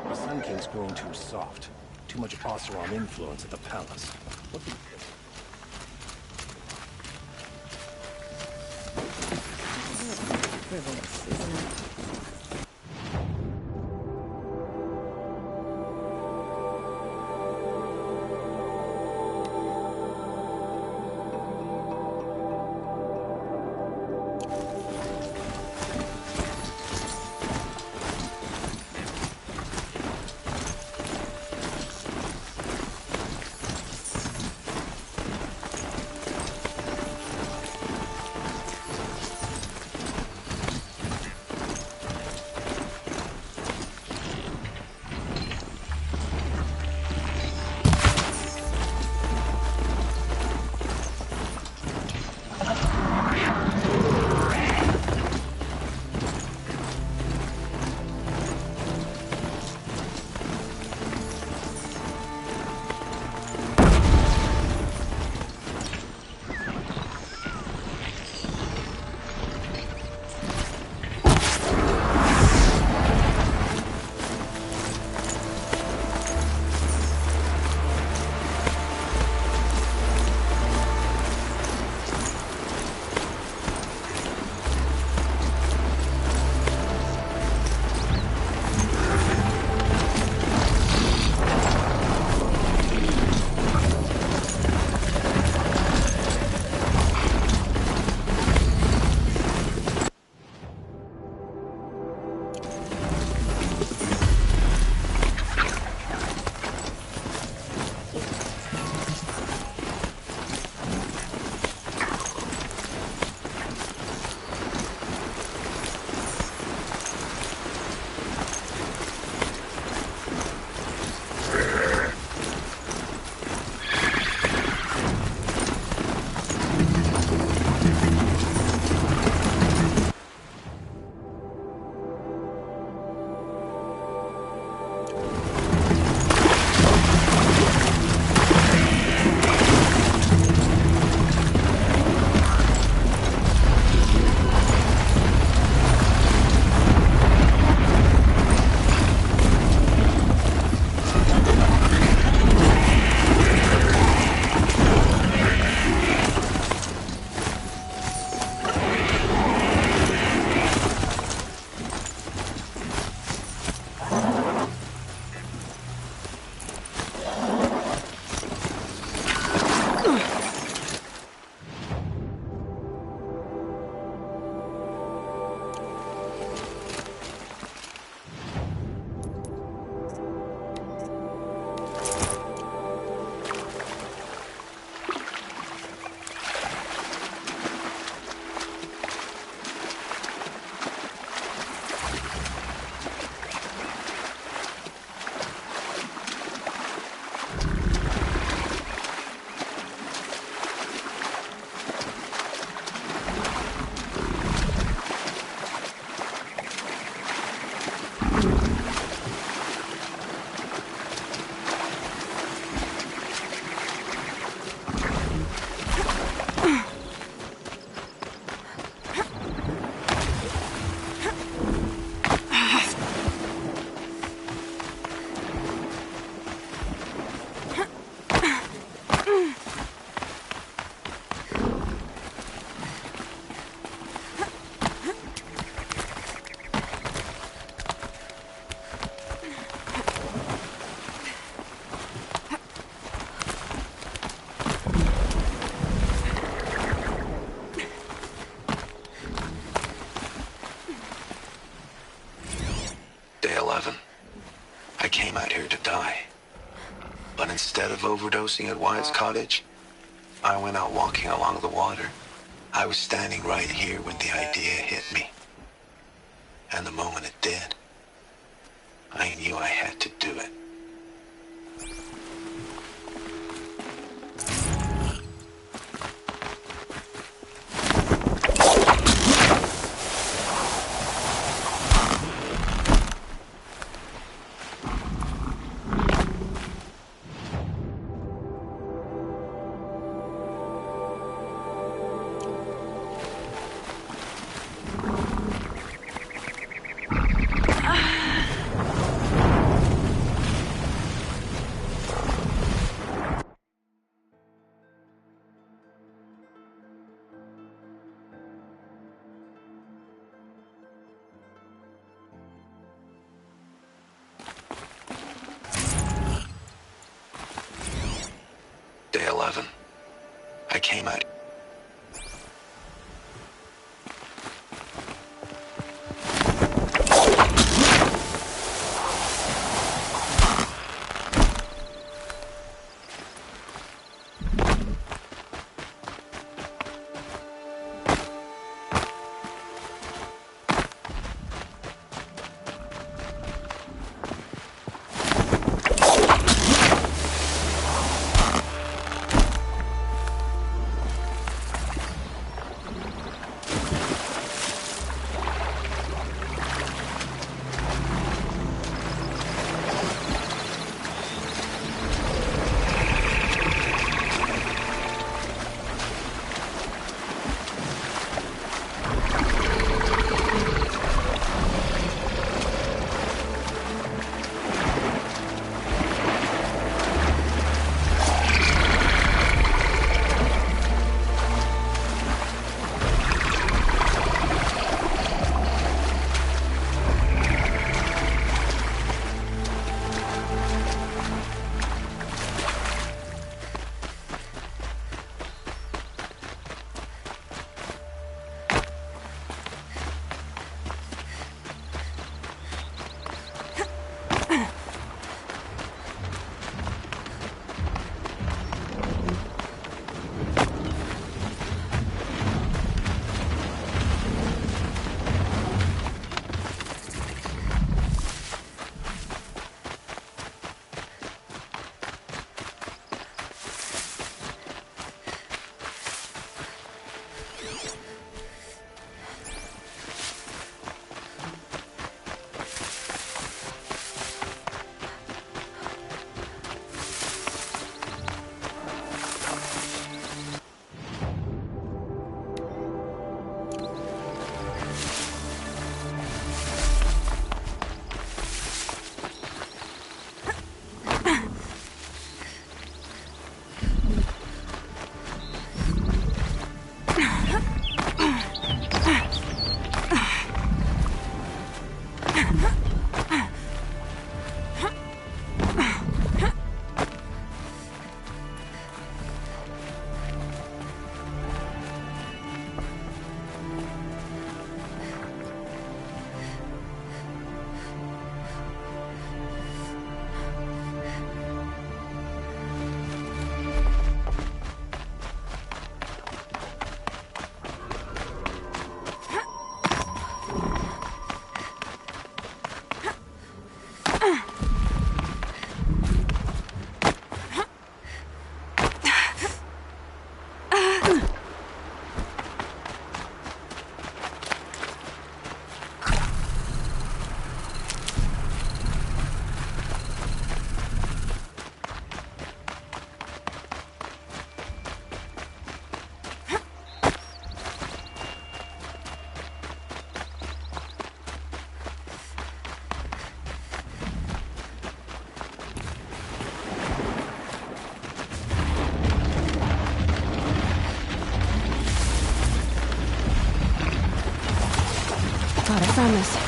The Sun King's growing too soft. Too much Oseram influence at the palace. What the... Frivolous, isn't it? I came out here to die. But instead of overdosing at Wyatt's cottage, I went out walking along the water. I was standing right here when the idea hit me. And the moment it did, I knew I had to do it. Day 11. I came out. Thought I found this.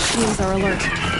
machines are alert.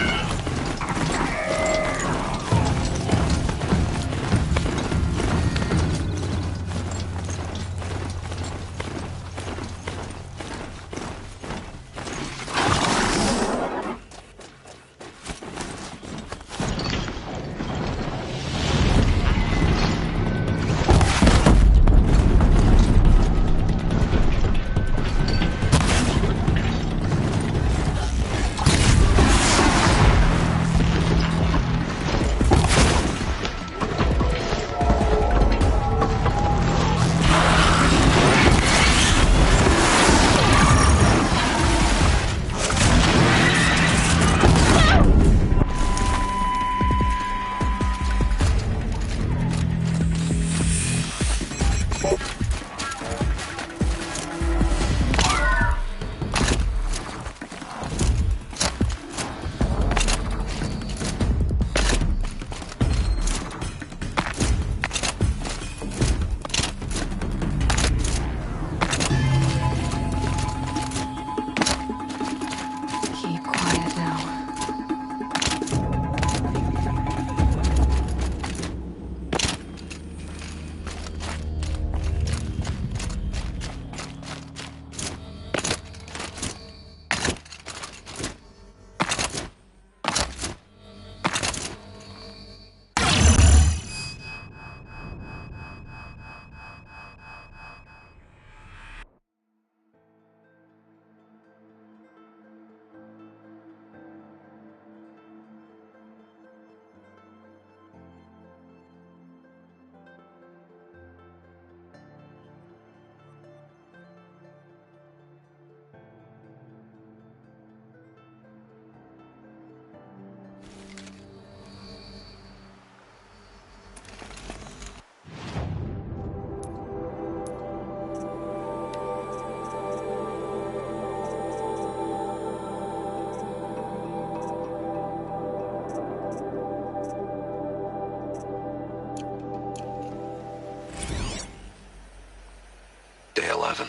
Day 11.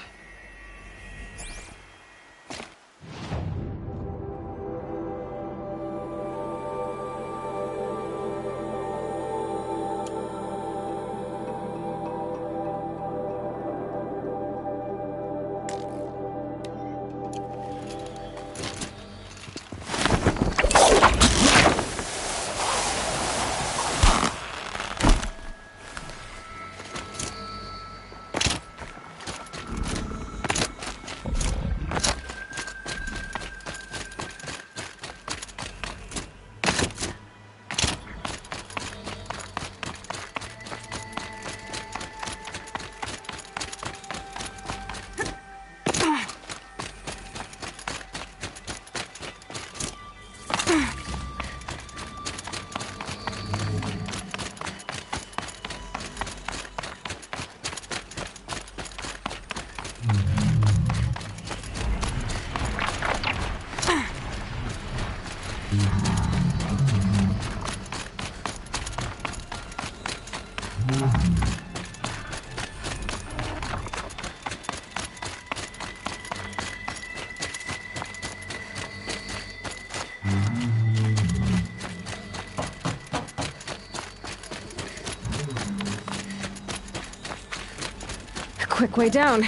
Quick way down.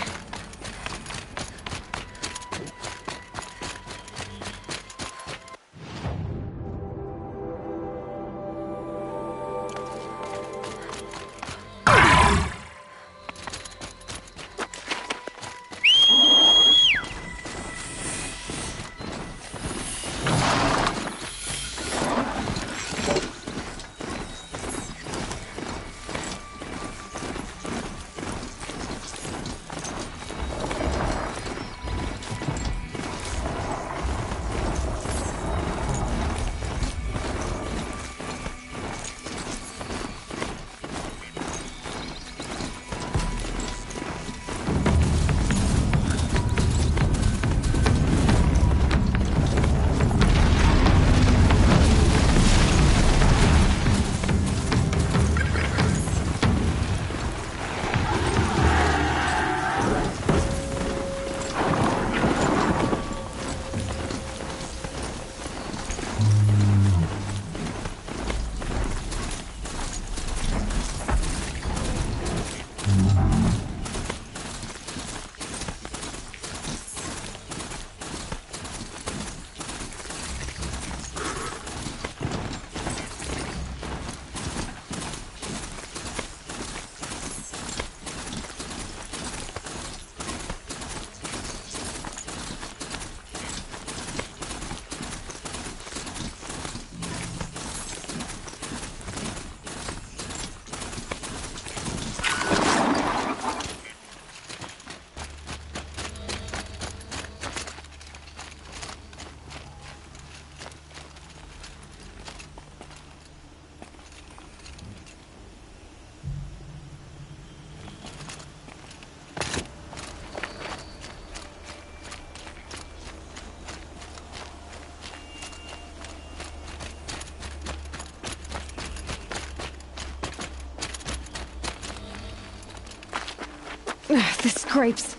Ugh, this scrapes.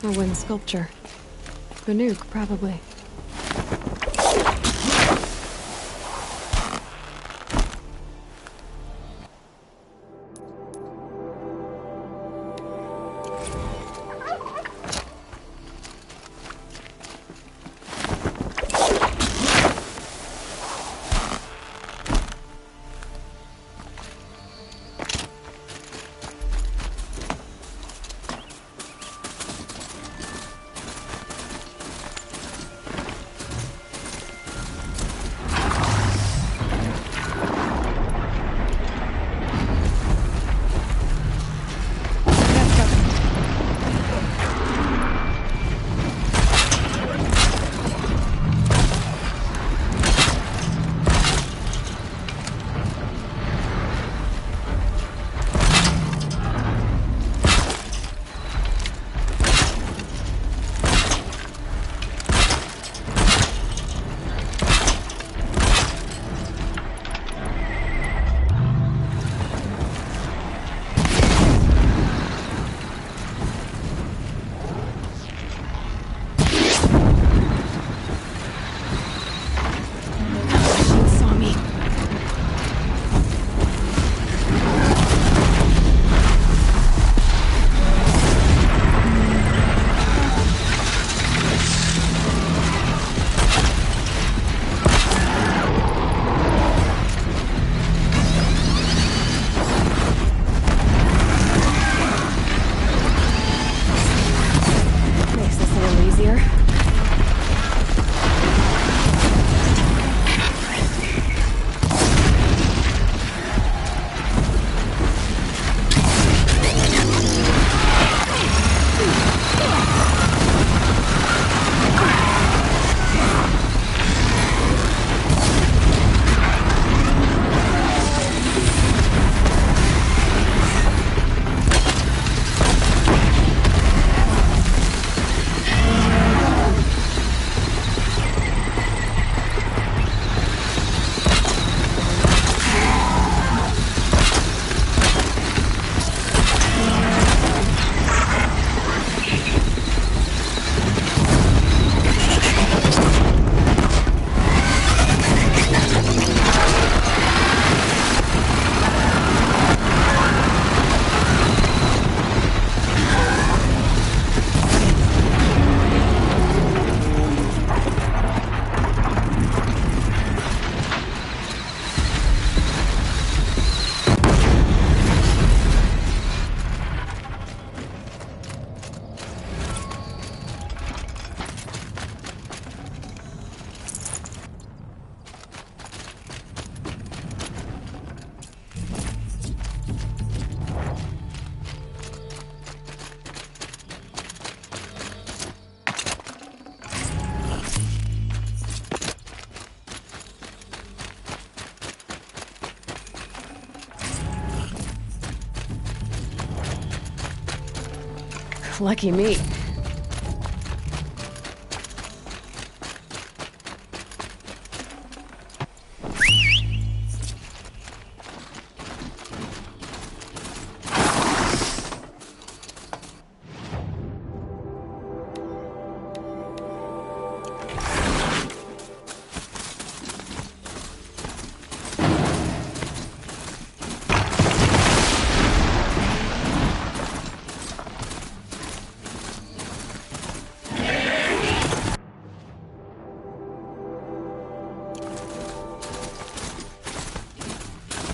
A wind sculpture. Banuk, probably. Lucky me.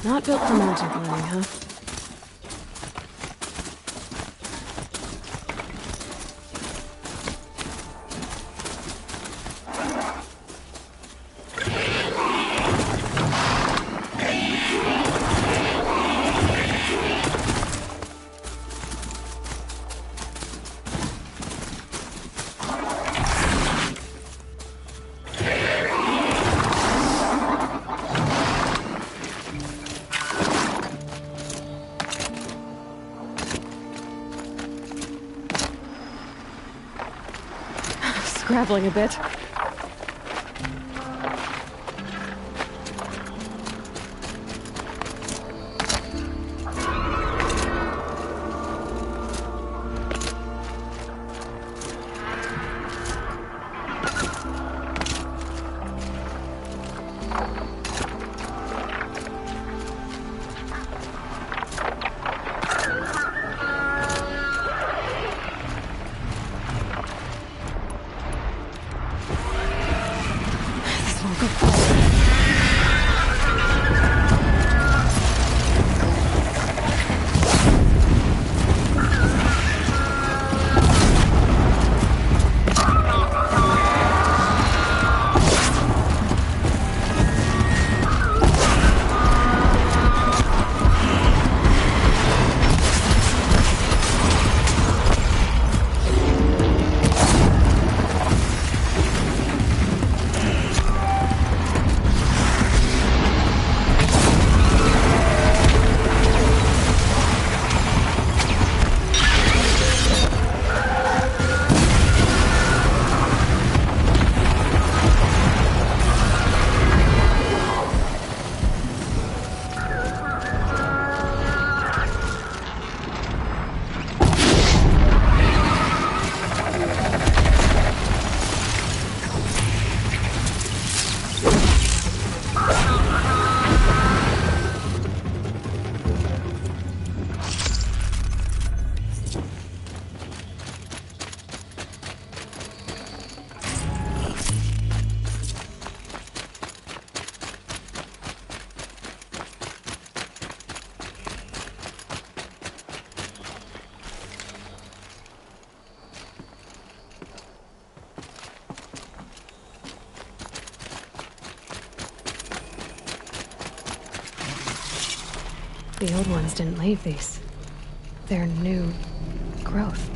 Not built for mountain climbing, huh? Scrabbling a bit. The old ones didn't leave these. They're new growth.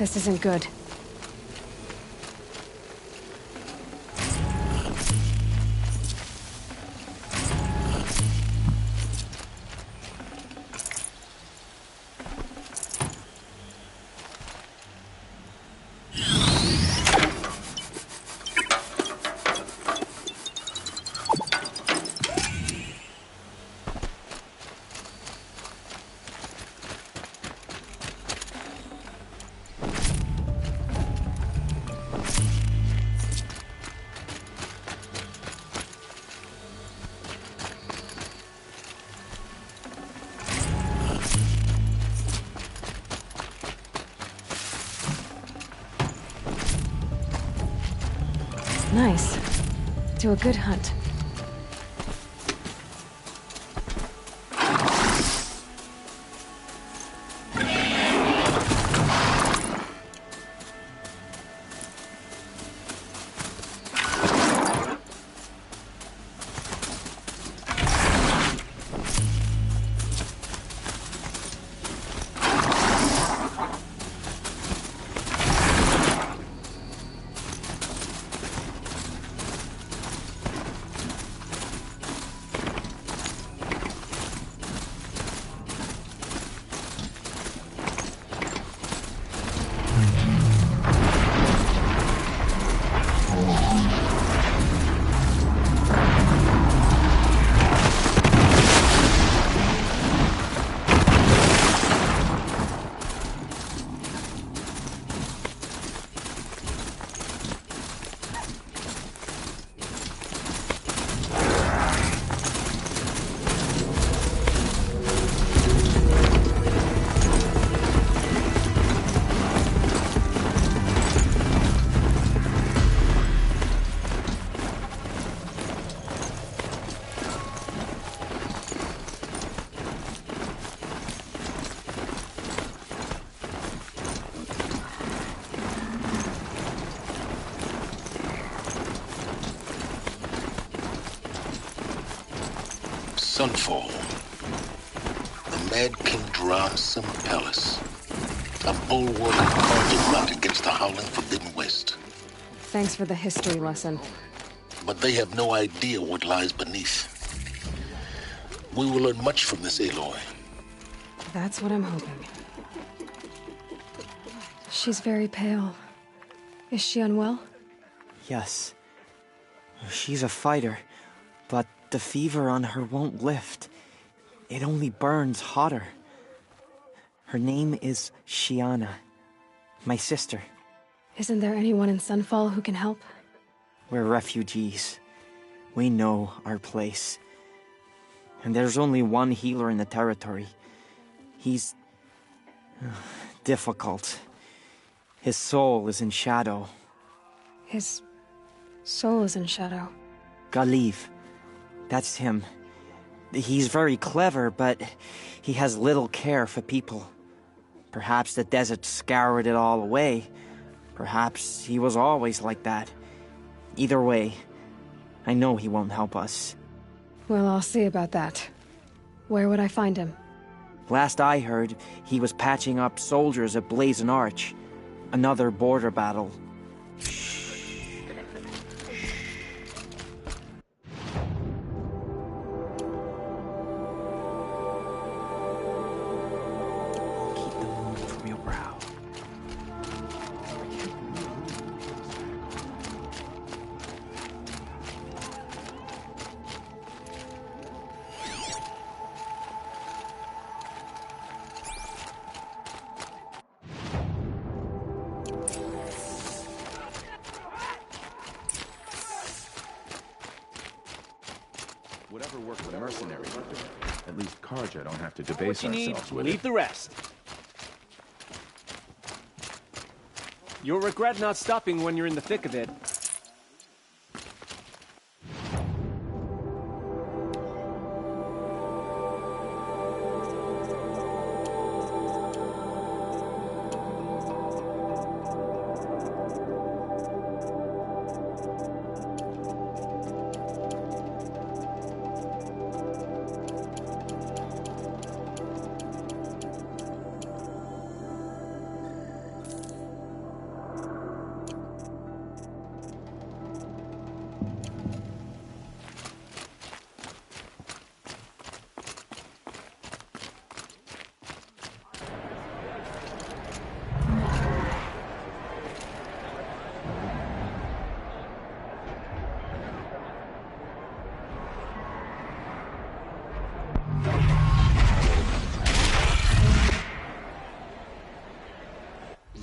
This isn't good. Nice. To a good hunt. Sunfall. The Mad King Duran Palace. A bulwark of carved out against the howling Forbidden West. Thanks for the history lesson. But they have no idea what lies beneath. We will learn much from this Aloy. That's what I'm hoping. She's very pale. Is she unwell? Yes. She's a fighter, but the fever on her won't lift. It only burns hotter. Her name is Shiana, my sister. Isn't there anyone in Sunfall who can help? We're refugees. We know our place. And there's only one healer in the territory. He's difficult. His soul is in shadow. His soul is in shadow. Galiv. That's him. He's very clever, but he has little care for people. Perhaps the desert scoured it all away. Perhaps he was always like that. Either way, I know he won't help us. Well, I'll see about that. Where would I find him? Last I heard, he was patching up soldiers at Blazon Arch. Another border battle. Keep the moon from your brow. Whatever worked for mercenaries. At least Karja don't have to debase What you need, ourselves with leave it. the rest. You'll regret not stopping when you're in the thick of it.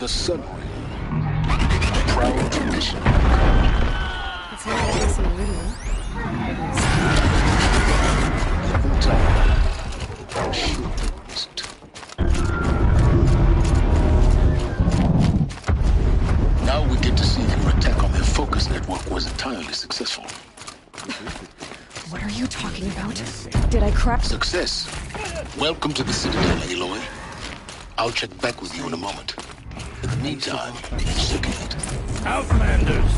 the sun ring. A proud tradition. It's not like this in Meridian. In time, I'm sure it isn't. Now we get to see if your attack on their focus network was entirely successful. What are you talking about? Did I crack? Success. Welcome to the Citadel, Aloy. I'll check back with you in a moment. In the meantime, circulate. Outlanders!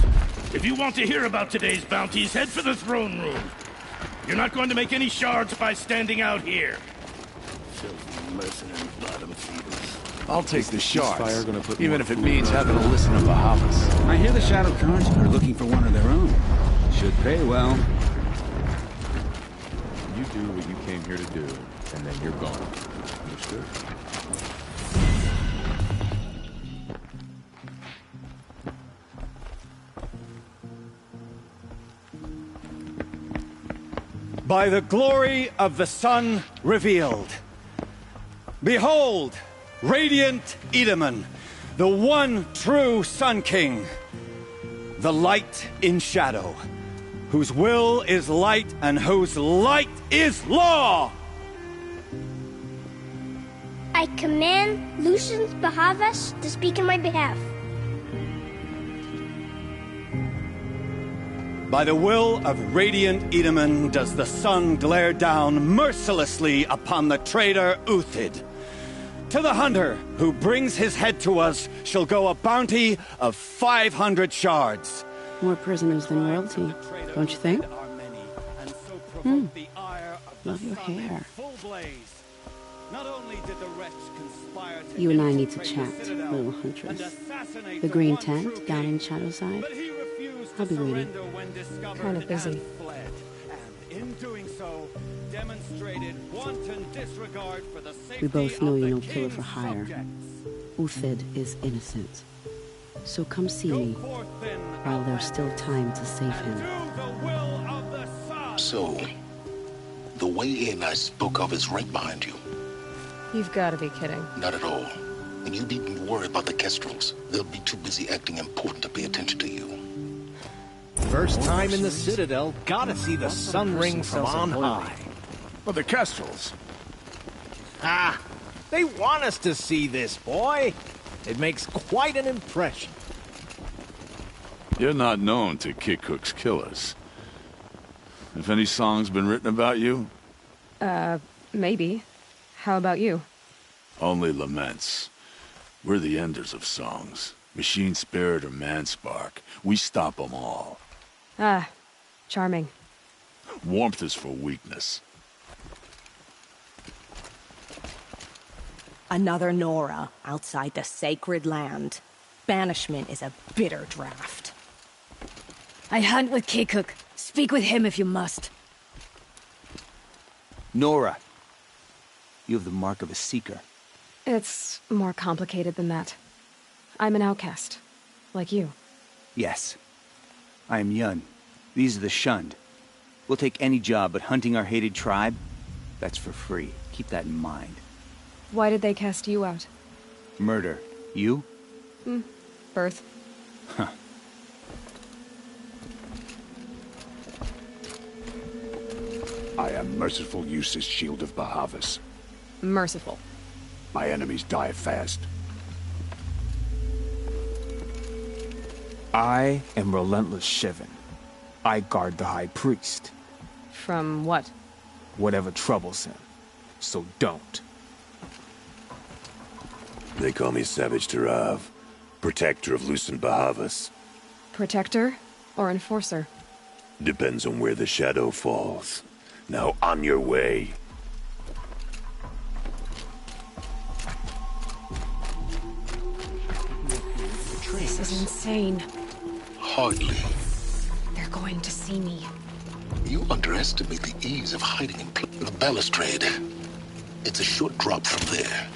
If you want to hear about today's bounties, head for the throne room. You're not going to make any shards by standing out here. Filthy mercenary bottom feeders. I'll take the shards, Ceasefire gonna put even more if it food means on having to listen to Bahavas. I hear the Shadow Currents are looking for one of their own. Should pay well. You do what you came here to do, and then you're gone. Understood? By the glory of the sun revealed. Behold, radiant Edaman, the one true Sun King, the light in shadow, whose will is light and whose light is law! I command Lucius Bahavas to speak in my behalf. By the will of radiant Edaman does the sun glare down mercilessly upon the traitor Uthid. To the hunter who brings his head to us shall go a bounty of 500 shards. More prisoners than royalty, don't you think? Love your hair. You and I need to chat, little huntress. The green tent down in Shadowside. I'll be waiting. Kind of busy. We both know you're no killer for hire. Uthid is innocent. So come see me while there's still time to save him. So, the way in I spoke of is right behind you. You've got to be kidding. Not at all. And you needn't worry about the Kestrels. They'll be too busy acting important to pay attention to you. First time in the Citadel, gotta see the sun ring from on high. But the Kestrels. Ah, they want us to see this, boy. It makes quite an impression. You're not known to kick Cook's killers. Have any songs been written about you? Maybe. How about you? Only laments. We're the enders of songs. Machine spirit or man spark. We stop them all. Ah, charming. Warmth is for weakness. Another Nora outside the sacred land. Banishment is a bitter draft. I hunt with Kikuk. Speak with him if you must. Nora. You have the mark of a seeker. It's more complicated than that. I'm an outcast. Like you. Yes. I am Yun. These are the shunned. We'll take any job, but hunting our hated tribe, that's for free. Keep that in mind. Why did they cast you out? Murder. You? Birth. Huh. I am merciful Eustace, Shield of Bahavas. Merciful. My enemies die fast. I am Relentless Shivan. I guard the High Priest. From what? Whatever troubles him. So don't. They call me Savage Tarav, protector of Lucent Bahavas. Protector or enforcer? Depends on where the shadow falls. Now on your way. This is insane. Hardly. They're going to see me. You underestimate the ease of hiding in the balustrade. It's a short drop from there.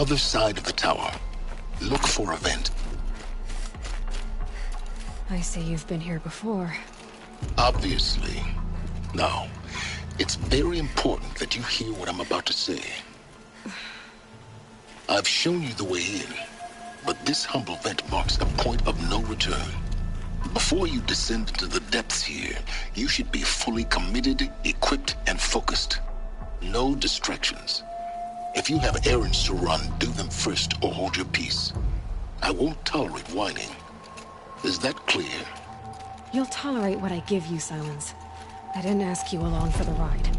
other side of the tower. Look for a vent. I see you've been here before. Obviously. Now, it's very important that you hear what I'm about to say. I've shown you the way in, but this humble vent marks a point of no return. Before you descend into the depths here, you should be fully committed, equipped, and focused. No distractions. If you have errands to run, do them first or hold your peace. I won't tolerate whining. Is that clear? You'll tolerate what I give you, Silence. I didn't ask you along for the ride.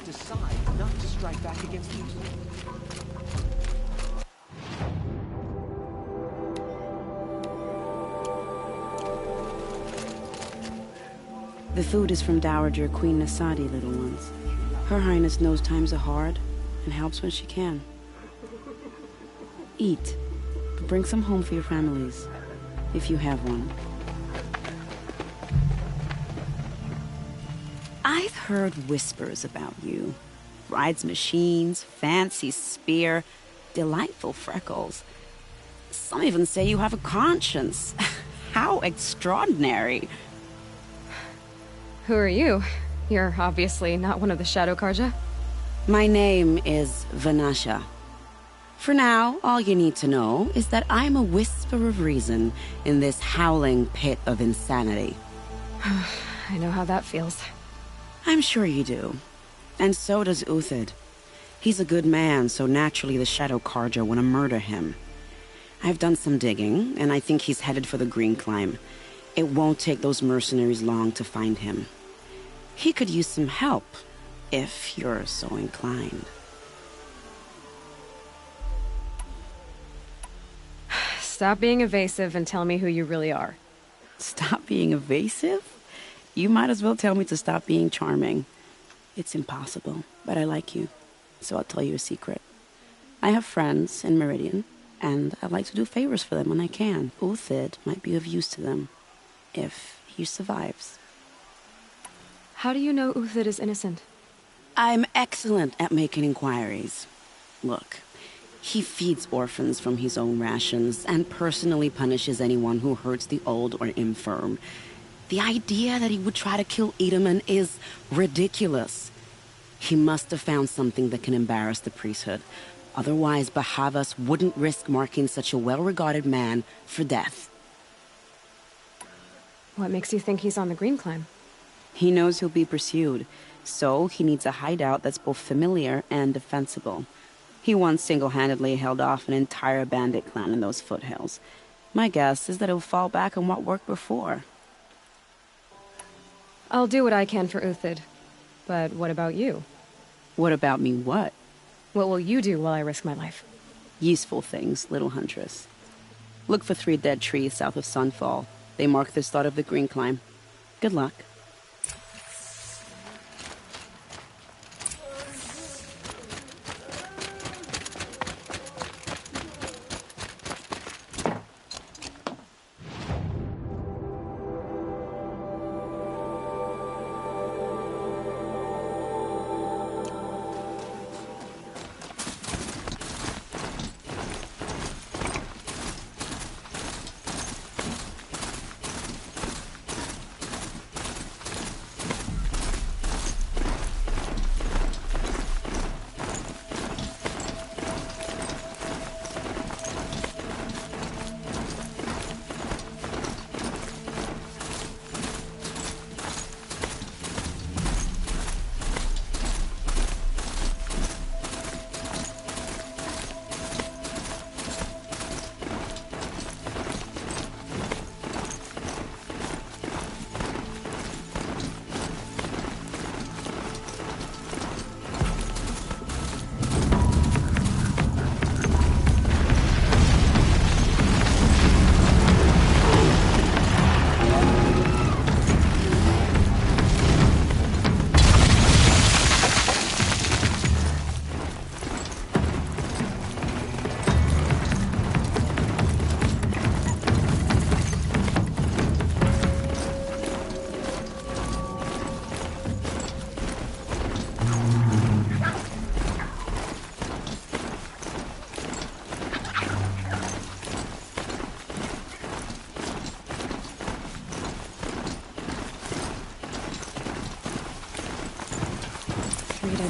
Decide not to strike back against each other. The food is from Dowager Queen Nasadi, little ones. Her Highness knows times are hard and helps when she can. Eat, but bring some home for your families, if you have one. I've heard whispers about you. Rides machines, fancy spear, delightful freckles. Some even say you have a conscience. How extraordinary. Who are you? You're obviously not one of the Shadow Karja. My name is Vanasha. For now, all you need to know is that I'm a whisper of reason in this howling pit of insanity. I know how that feels. I'm sure you do. And so does Uthid. He's a good man, so naturally the Shadow Karja want to murder him. I've done some digging, and I think he's headed for the Green Climb. It won't take those mercenaries long to find him. He could use some help, if you're so inclined. Stop being evasive and tell me who you really are. Stop being evasive? You might as well tell me to stop being charming. It's impossible, but I like you, so I'll tell you a secret. I have friends in Meridian, and I like to do favors for them when I can. Uthid might be of use to them, if he survives. How do you know Uthid is innocent? I'm excellent at making inquiries. Look, he feeds orphans from his own rations and personally punishes anyone who hurts the old or infirm. The idea that he would try to kill Edelman is ridiculous. He must have found something that can embarrass the priesthood. Otherwise, Bahavas wouldn't risk marking such a well-regarded man for death. What makes you think he's on the Green Climb? He knows he'll be pursued, so he needs a hideout that's both familiar and defensible. He once single-handedly held off an entire bandit clan in those foothills. My guess is that he'll fall back on what worked before. I'll do what I can for Uthid. But what about you? What about me what? What will you do while I risk my life? Useful things, little huntress. Look for 3 dead trees south of Sunfall. They mark the start of the Green Climb. Good luck.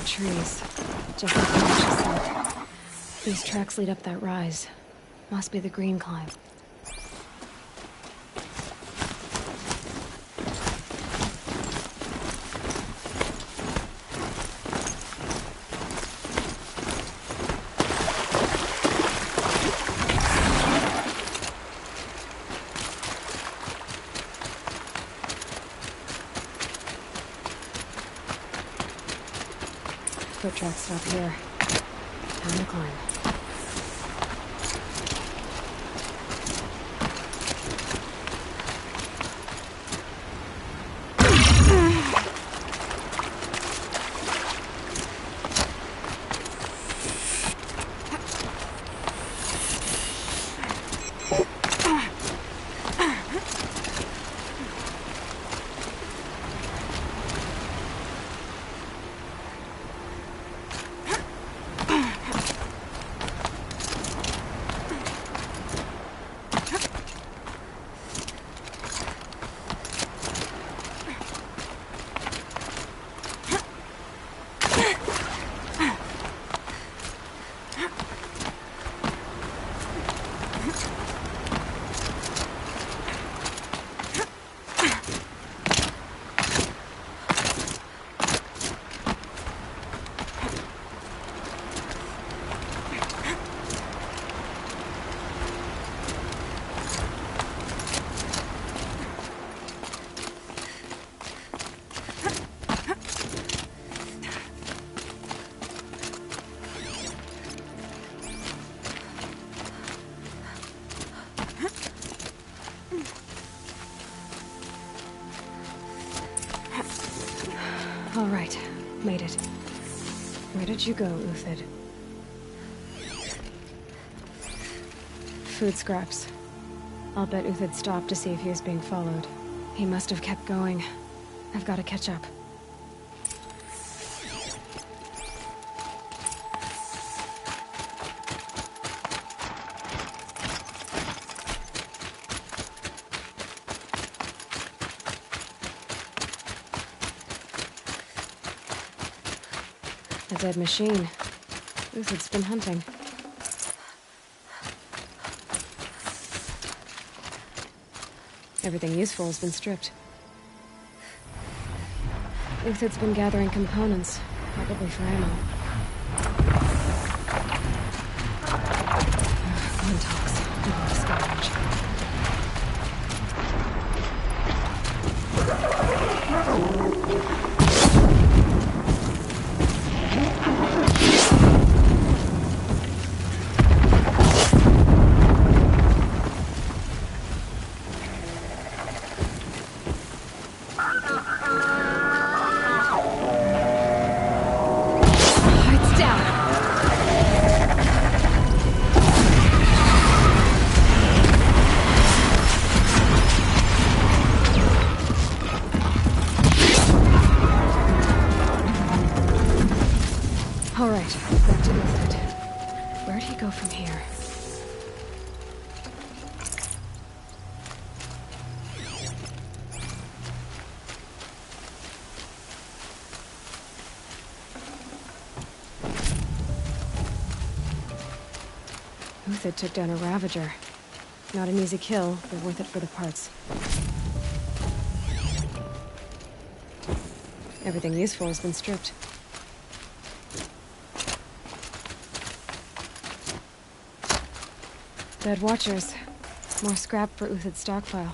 of trees, just like Natasha said. These tracks lead up that rise. Must be the green climb. Foot tracks stop here. Time to climb. All right, made it. Where did you go, Uthid? Food scraps. I'll bet Uthid stopped to see if he was being followed. He must have kept going. I've got to catch up. A dead machine. Uthid's been hunting. Everything useful has been stripped. Uthid's been gathering components, probably for ammo. One talks. I want to scavenge. All right, back to Uthid. Where'd he go from here? Uthid took down a Ravager. Not an easy kill, but worth it for the parts. Everything useful has been stripped. Dead Watchers. More scrap for Uthid's stockpile.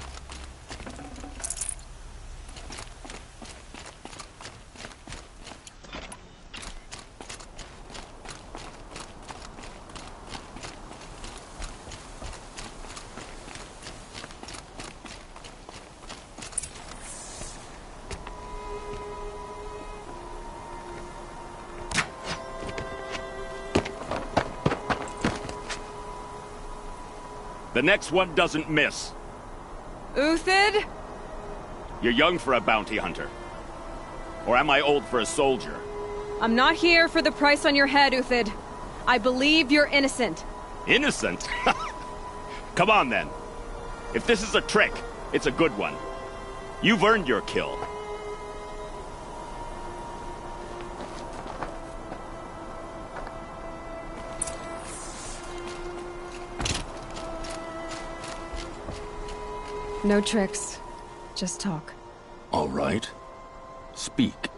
The next one doesn't miss. Uthid? You're young for a bounty hunter. Or am I old for a soldier? I'm not here for the price on your head, Uthid. I believe you're innocent. Innocent? Come on, then. If this is a trick, it's a good one. You've earned your kill. No tricks. Just talk. All right. Speak.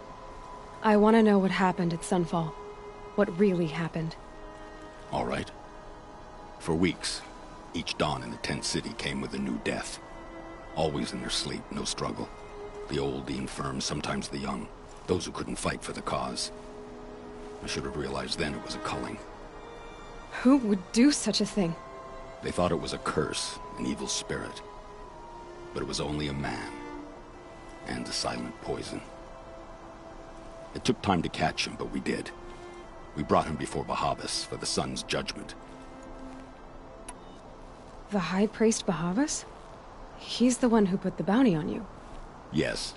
I want to know what happened at Sunfall. What really happened. All right. For weeks, each dawn in the tent city came with a new death. Always in their sleep, no struggle. The old, the infirm, sometimes the young. Those who couldn't fight for the cause. I should have realized then it was a culling. Who would do such a thing? They thought it was a curse, an evil spirit. But it was only a man. And a silent poison. It took time to catch him, but we did. We brought him before Bahavas for the sun's judgment. The High Priest Bahavas? He's the one who put the bounty on you. Yes.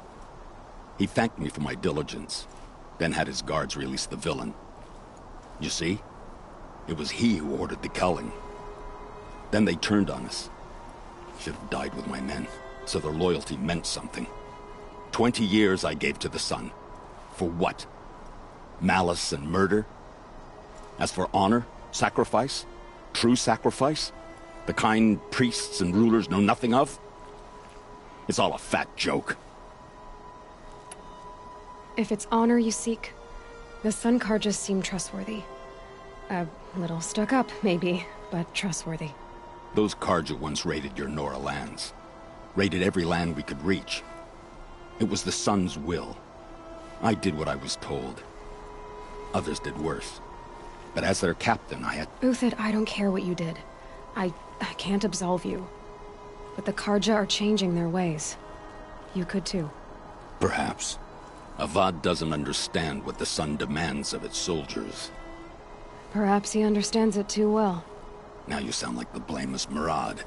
He thanked me for my diligence, then had his guards release the villain. You see? It was he who ordered the culling. Then they turned on us. Should have died with my men, so their loyalty meant something. 20 years I gave to the sun. For what? Malice and murder? As for honor, sacrifice, true sacrifice, the kind priests and rulers know nothing of? It's all a fat joke. If it's honor you seek, the Sun Karjas seem trustworthy. A little stuck up, maybe, but trustworthy. Those Karja once raided your Nora lands. Raided every land we could reach. It was the Sun's will. I did what I was told. Others did worse. But as their captain, I had... Uthid, I don't care what you did. I can't absolve you. But the Karja are changing their ways. You could too. Perhaps. Avad doesn't understand what the Sun demands of its soldiers. Perhaps he understands it too well. Now you sound like the blameless Murad.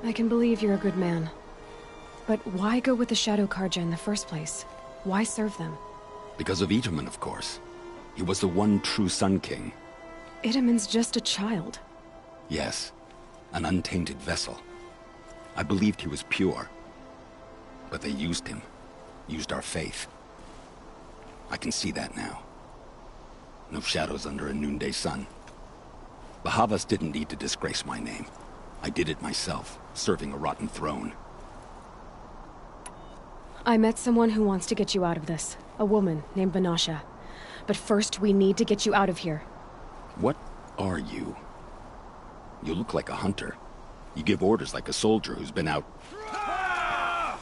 I can believe you're a good man. But why go with the Shadow Karja in the first place? Why serve them? Because of Itaman, of course. He was the one true Sun King. Itaman's just a child. Yes, an untainted vessel. I believed he was pure. But they used him. Used our faith. I can see that now. No shadows under a noonday sun. Bahavas didn't need to disgrace my name. I did it myself, serving a rotten throne. I met someone who wants to get you out of this. A woman named Banasha. But first, we need to get you out of here. What are you? You look like a hunter. You give orders like a soldier who's been out...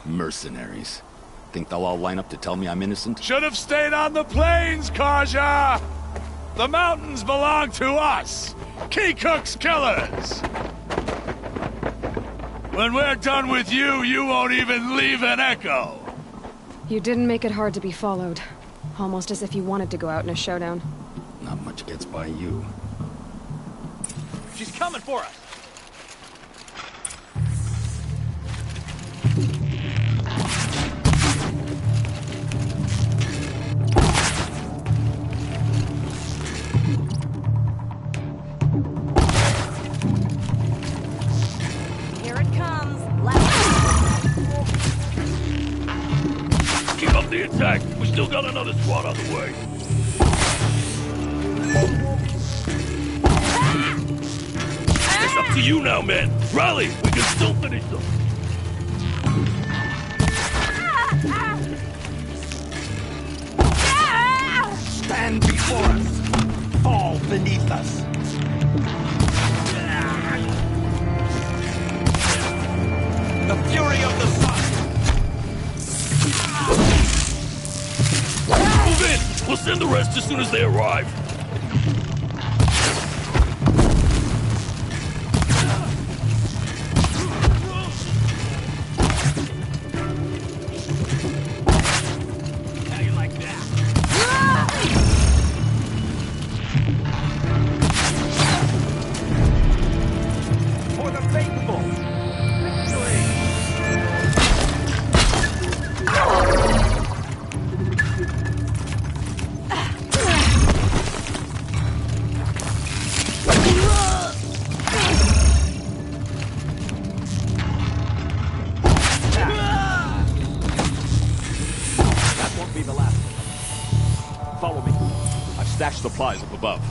Mercenaries. Think they'll all line up to tell me I'm innocent? Should have stayed on the plains, Karja! The mountains belong to us! Kikuk's killers! When we're done with you, you won't even leave an echo! You didn't make it hard to be followed. Almost as if you wanted to go out in a showdown. Not much gets by you. She's coming for us! Here it comes. Keep up the attack. We still got another squad on the way. It's up to you now, men. Rally. We can still finish them. Stand before us. Fall beneath us. The fury of the sun. Move in. We'll send the rest as soon as they arrive. How you like that? For the faithful. That won't be the last one. Follow me. I've stashed supplies up above.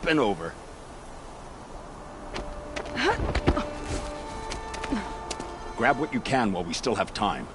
Up and over. Grab what you can while we still have time.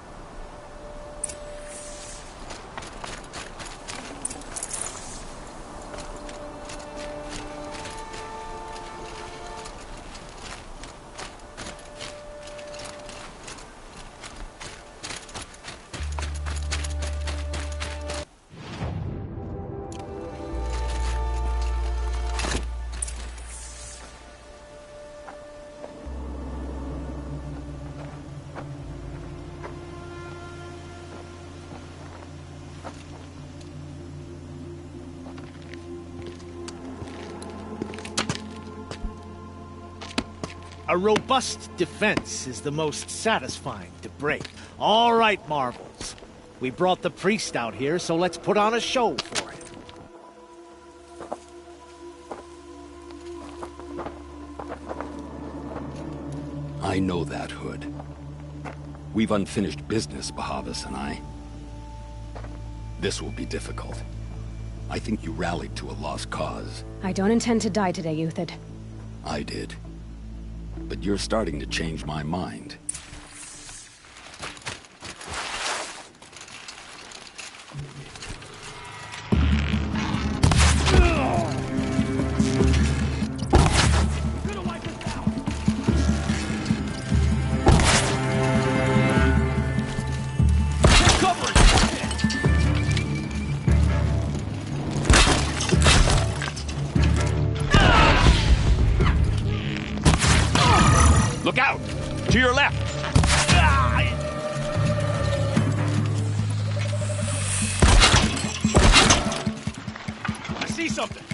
A robust defense is the most satisfying to break. All right, Marvels. We brought the priest out here, so let's put on a show for him. I know that, Hood. We've unfinished business, Bahavas and I. This will be difficult. I think you rallied to a lost cause. I don't intend to die today, Uthid. I did. But you're starting to change my mind. Look out! To your left! I see something!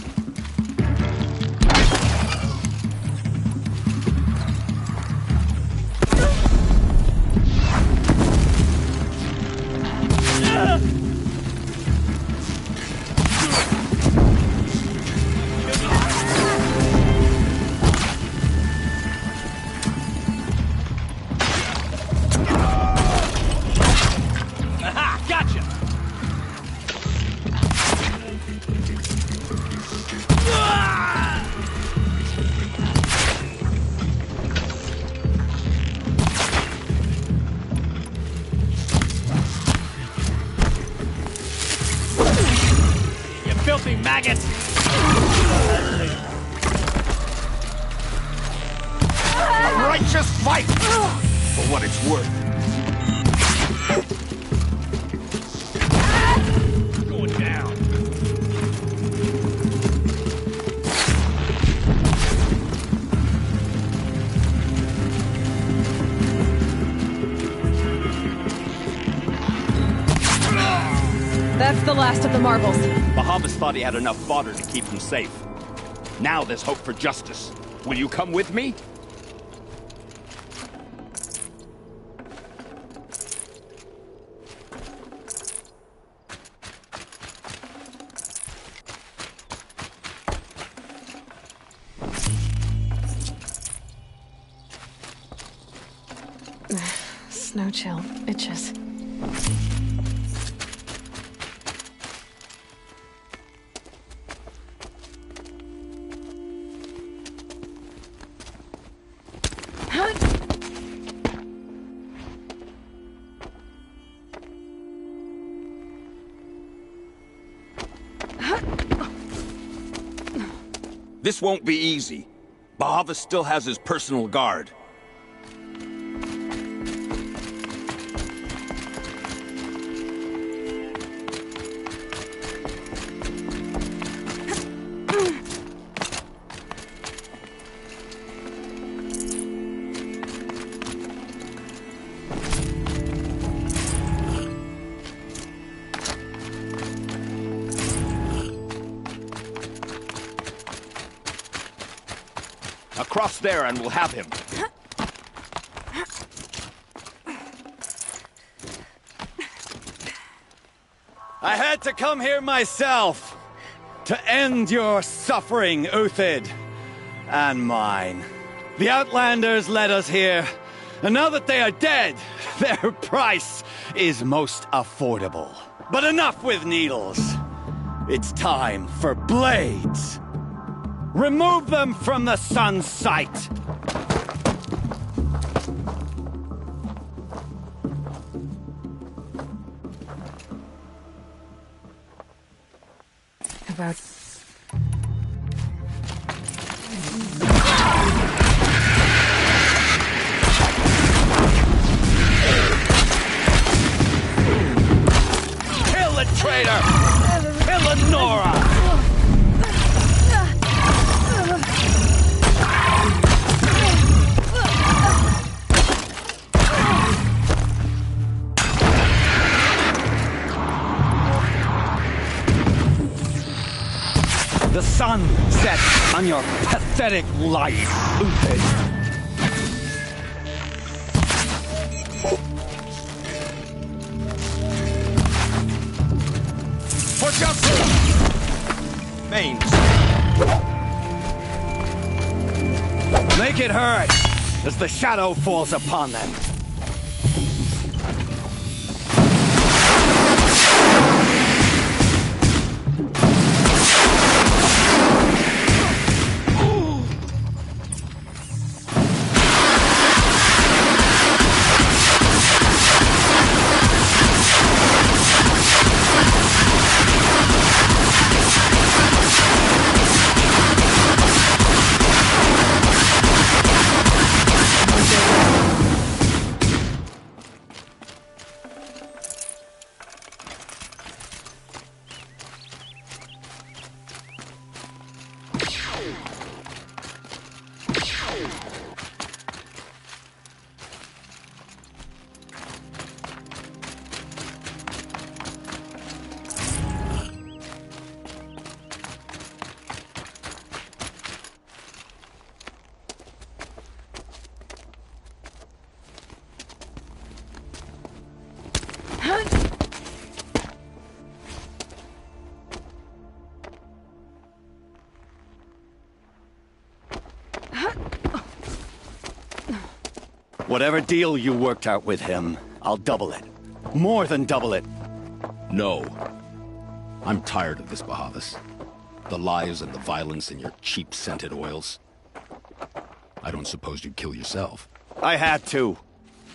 Filthy maggots! A righteous fight! For what it's worth. Going down. That's the last of the marbles. Bahavas thought he had enough fodder to keep him safe. Now there's hope for justice. Will you come with me? Snow chill. Itches. This won't be easy. Bahavas still has his personal guard. Across there and we'll have him. I had to come here myself to end your suffering, Uthid, and mine. The Outlanders led us here, and now that they are dead, their price is most affordable. But enough with needles. It's time for blades. Remove them from the sun's sight! About... Kill the traitor! Kill Lenora! The sun sets on your pathetic life, Uthid. For justice! Mains. Make it hurt as the shadow falls upon them. Whatever deal you worked out with him, I'll double it. More than double it. No. I'm tired of this, Bahavas. The lies and the violence and your cheap-scented oils. I don't suppose you'd kill yourself. I had to.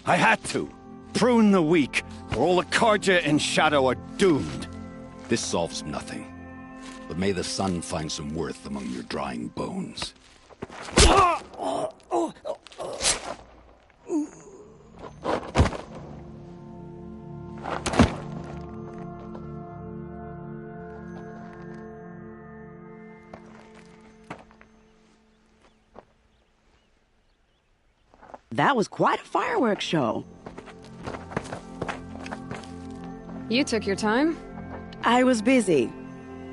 I had to. Prune the weak, or all the Karja in Shadow are doomed. This solves nothing. But may the sun find some worth among your drying bones. That was quite a fireworks show. You took your time? I was busy.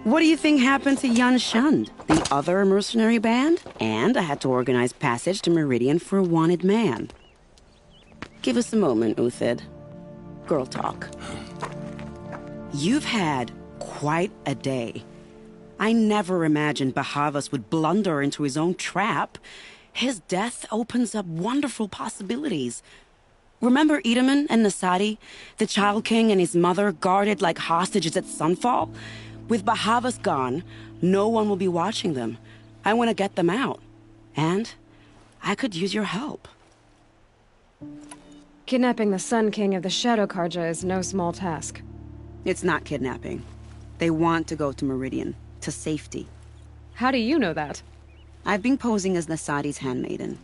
What do you think happened to Yun Shund, the other mercenary band? And I had to organize passage to Meridian for a wanted man. Give us a moment, Uthid. Girl talk. You've had quite a day. I never imagined Bahavas would blunder into his own trap. His death opens up wonderful possibilities. Remember Edaman and Nasadi, the Child King and his mother guarded like hostages at Sunfall? With Bahavas gone, no one will be watching them. I want to get them out. And I could use your help. Kidnapping the Sun King of the Shadow Karja is no small task. It's not kidnapping. They want to go to Meridian, to safety. How do you know that? I've been posing as Nasadi's handmaiden.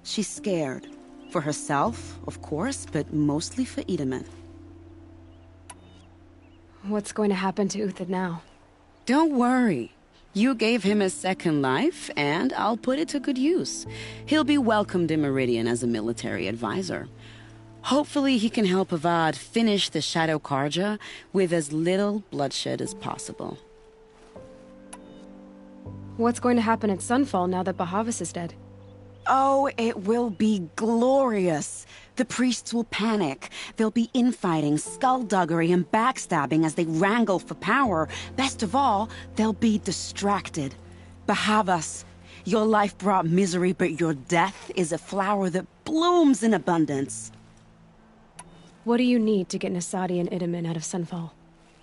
She's scared. For herself, of course, but mostly for Edaman. What's going to happen to Uthid now? Don't worry. You gave him a second life, and I'll put it to good use. He'll be welcomed in Meridian as a military advisor. Hopefully he can help Avad finish the Shadow Karja with as little bloodshed as possible. What's going to happen at Sunfall now that Bahavas is dead? Oh, it will be glorious. The priests will panic. There'll be infighting, skullduggery, and backstabbing as they wrangle for power. Best of all, they'll be distracted. Bahavas, your life brought misery, but your death is a flower that blooms in abundance. What do you need to get Nasadi and Edaman out of Sunfall?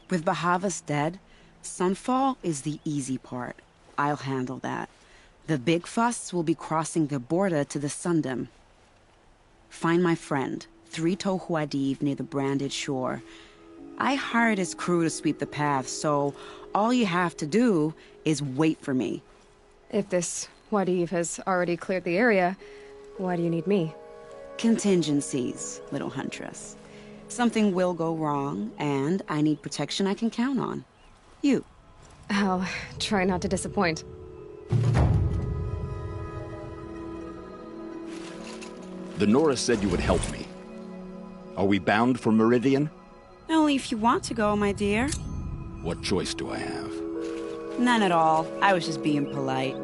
With Bahavas dead, Sunfall is the easy part. I'll handle that. The big fuss will be crossing the border to the Sundom. Find my friend, 3-Toe Huadiv, near the branded shore. I hired his crew to sweep the path, so all you have to do is wait for me. If this Huadiv has already cleared the area, why do you need me? Contingencies, little huntress. Something will go wrong, and I need protection I can count on. You. I'll try not to disappoint. The Nora said you would help me. Are we bound for Meridian? Only if you want to go, my dear. What choice do I have? None at all. I was just being polite.